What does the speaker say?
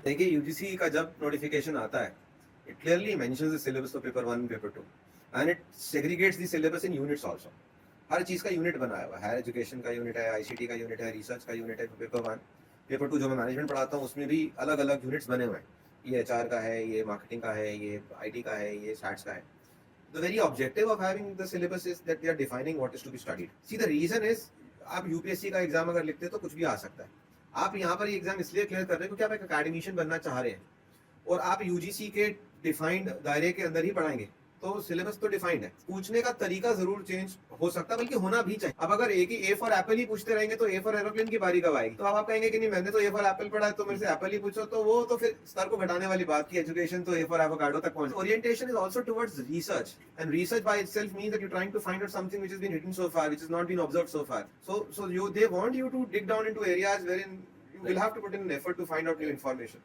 देखिए यूजीसी का जब नोटिफिकेशन आता है, it clearly mentions the syllabus for paper 1 paper 2 and it segregates the syllabus in units also. हर चीज का यूनिट बनाया हुआ है, हायर एजुकेशन का यूनिट है, आईसीटी का यूनिट है, रिसर्च का यूनिट है। पेपर 1 पेपर 2 जो मैं मैनेजमेंट पढ़ाता हूँ उसमें भी अलग अलग यूनिट्स बने हुए हैं। ये एचआर का है, ये मार्केटिंग का है, ये आईटी का है, ये स्टैट्स का है। The very objective of having the syllabus is that they are defining what is to be studied. See, the reason is आप यूपीएससी का एग्जाम अगर लिखते हैं तो कुछ भी आ सकता है। आप यहाँ पर ये एग्जाम इसलिए क्लियर कर रहे हैं क्योंकि आप एक अकेडमिशियन बनना चाह रहे हैं और आप यूजीसी के डिफाइंड दायरे के अंदर ही पढ़ाएंगे, तो सिलेबस तो डिफाइंड है। पूछने का तरीका जरूर चेंज हो सकता है, बल्कि होना भी चाहिए। अब अगर एक ही ए फॉर एप्पल ही पूछते रहेंगे तो ए फॉर एरोप्लेन की बारी कब आएगी? तो आप कहेंगे कि नहीं मैंने तो ए फॉर एप्पल पढ़ा है तो मेरे से एप्पल ही पूछो, तो वो तो फिर स्तर को घटाने वाली बात की। एजुकेशन तो ए फॉर एवोकाडो तक पहुंच। Orientation is also towards research, and research by itself means that you're trying to find out something which has been hidden so far, which has not been observed so far. So they want you to dig down into areas wherein you will have to put in an effort to find out new information.